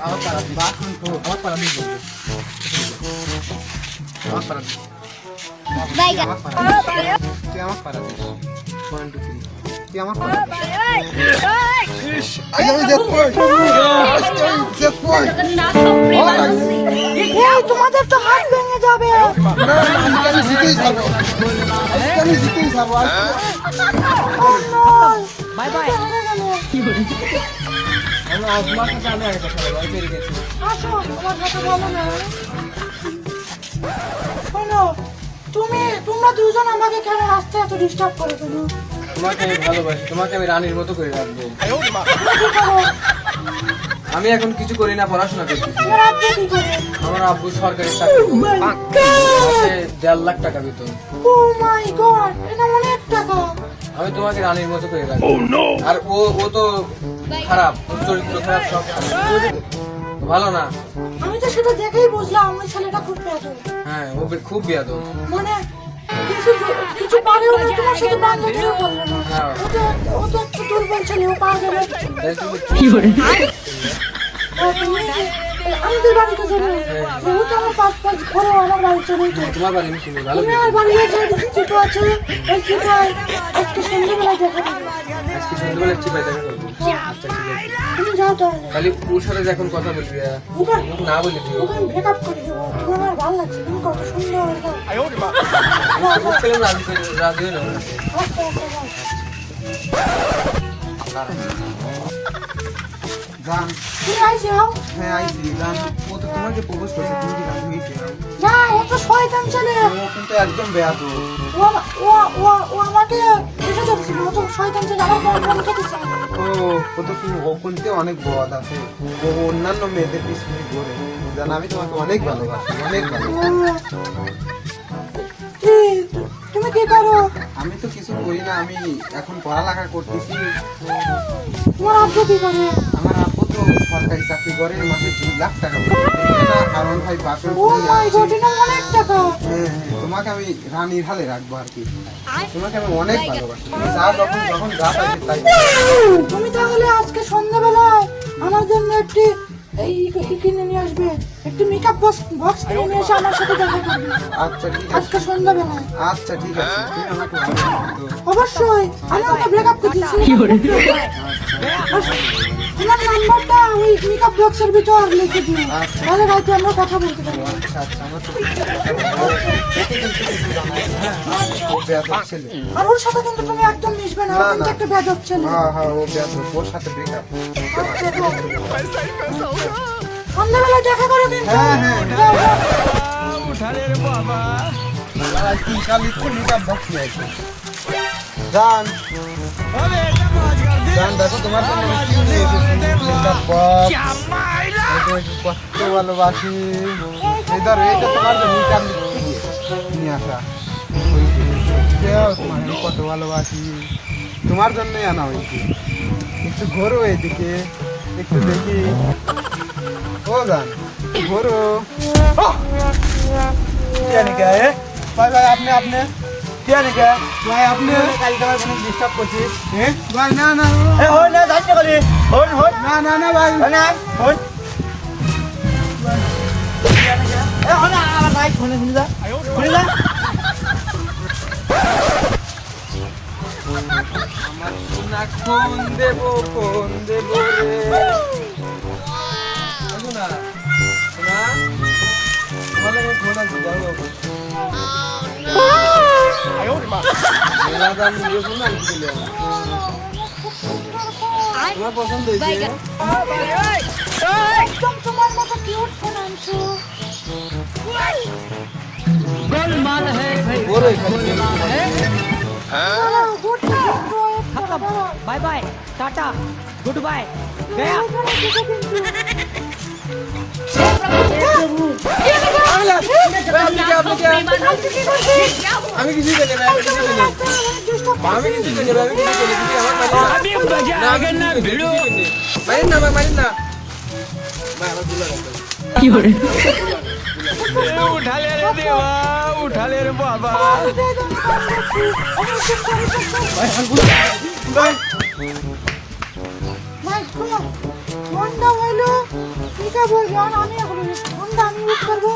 আমার পাড়া দিস আমার পাড়া দিস আমার পাড়া দিস বাইগা তুই আমার পাড়া দিস 1 2 3 তুই আমার পাড়া দিস আজ আমি দেখবো আজকে আমি দেখবো এই তোমাদের তো হাত ভেঙে যাবে আমি জিতেই যাবো আমি জিতেই যাবো বাই বাই আমি আজমার সাথে আমি আগে কথা বলবো পেরে গেছি আসো তোমার কথা বলো না শোনো তোমরা দুজন আমাকে কেন রাস্তায় এত ডিস্টার্ব করে কেন তোমাকে আমি ভালোবাসি তোমাকে আমি রানীর মতো করে রাখবো কি করো আমি এখন কিছু করি না পড়াশোনা করতেছি তোমার আব্বু কি করে আমার আব্বু সরকারি চাকরি করে। মাসে 1.5 লাখ টাকা বেতন ও মাই গড এটা অনেক টাকা আমি তোমাকে রানীর মতো করে রাখবো আর ও তো খারাপ ওর চরিত্র খারাপ সব খারাপ। ভালো না আমি তো সেটা দেখেই বুঝলাম ওই ছেলেটা খুব বেয়াদব হ্যাঁ ও খুব বেয়াদব মানে কিছু পারেও না তোমার সাথে বান্ধবীও করলো না হ্যাঁ। ও তো একটু দুর্বল ছেলে ও পারবে না কিছু। তাই তুমি আমাদের বাড়িতে যাবে যেহেতু আমার পাঁচ ঘরে আমার বাড়ি চলে যাবে তোমার বাড়ি মিশিনি ভালো তুমি আর বাড়ি যে ছোট আছে ওই ছোটাই আজকে সন্ধ্যেবেলায় দেখা করবে আজকে সন্ধ্যাবেলা চিপাই দেখা করবো আচ্ছা ঠিক আছে তুমি যাও তাহলে খালি ওর সাথে যখন কথা বলবি ওকে না বলে দিও ওকে ব্রেকআপ করে দেবো তোমার আমার ভালো লাগছে তুমি কত সুন্দর ছেলে রাজি হলো না গান তুমি আইসি হও হ্যাঁ আইছি গান ও তো তোমাকে প্রপোজ করছে তুমি কি রাজি হয়েছে না ও তো শয়তান ছেলে ও কিন্তু একদম বেয়াদব ও আমাকে দেখে যাচ্ছিল ও তো শয়তান ছেলে আমার বড় খেতে চায় ও তো কি ও কিন্তু অনেক বদ আছে ও অন্যান্য মেয়েদের পিছনে ঘুরে জান আমি তোমাকে অনেক ভালোবাসি অনেক ভালো তুমি কি করো আমি তো কিছু করি না আমি এখন পড়ালেখা করতেছি তোমার আব্বু কি করে আমার আব্বু তো সরকারি চাকরি করে মাসে 2 লাখ টাকা পায় না কারণ ভাই বাসন ও মাই গড এটা অনেক টাকা তোমাকে আমি রানীর হালে রাখবো আর কি তোমাকে আমি অনেক ভালোবাসি তুমি যা যখন যা পাইবে তাই তুমি তাহলে আজকে সন্ধ্যাবেলায় আমার জন্য একটি এই কিনে নিয়ে আসবে একটি মেকআপ বক্স কিনে নিয়ে এসে আমার সাথে দেখা করবে আচ্ছা ঠিক আছে আজকে সন্ধ্যাবেলায় আচ্ছা ঠিক আছে তুমি আমাকে ভালোবাসো অবশ্যই আমি ওকে ব্রেকআপ করে দিচ্ছি তোমার নাম্বারটা ওই মেকআপ বক্সের ভিতর লিখে দিও তাহলে রাতে আমরা কথা বলতে পারবো আচ্ছা আচ্ছা আমার তো বেয়াদব ছেলে আর ওর সাথে কিন্তু তুমি একদম মিশবে না ও কিন্তু একটা বেয়াদব ছেলে হ্যাঁ ও বেয়াদব ওর সাথে ব্রেকআপ সন্ধ্যাবেলায় দেখা করো কিন্তু জান দেখো তোমার জন্য আমি কি নিয়ে এসেছি একটা বক্স কত ভালোবাসি এই ধরো এটা তোমার জন্য নিয়ে আসা তোমার আমি কত ভালোবাসি তোমার জন্যই আনা হয়েছে একটু ঘোরো এদিকে একটু দেখি ও জান ঘোরো ভাই ভাই আপনি ভাই আপনি কালকে ভাই কোনো ডিস্টার্ব করছিস ভাই না না না না ভাই আমার সোনা কোন দেব রে সোনা সোনা ভালো ফোন আছে যাও মেলা দাম দিয়ে শোনা দিলে তোমার পছন্দ হয়েছে একদম তোমার মতো কিউট ফোন আনছো বড় এখানে bye bye tata good bye गया আমি কিছু জানি না আমি কিছু জানি না মারিন না মারিন না কি করে उठा ले रे देवा उठा ले रे बाबा মনটা হলো বলবি, আর আমি এগুলো ফোনটা আমি ইউজ করবো।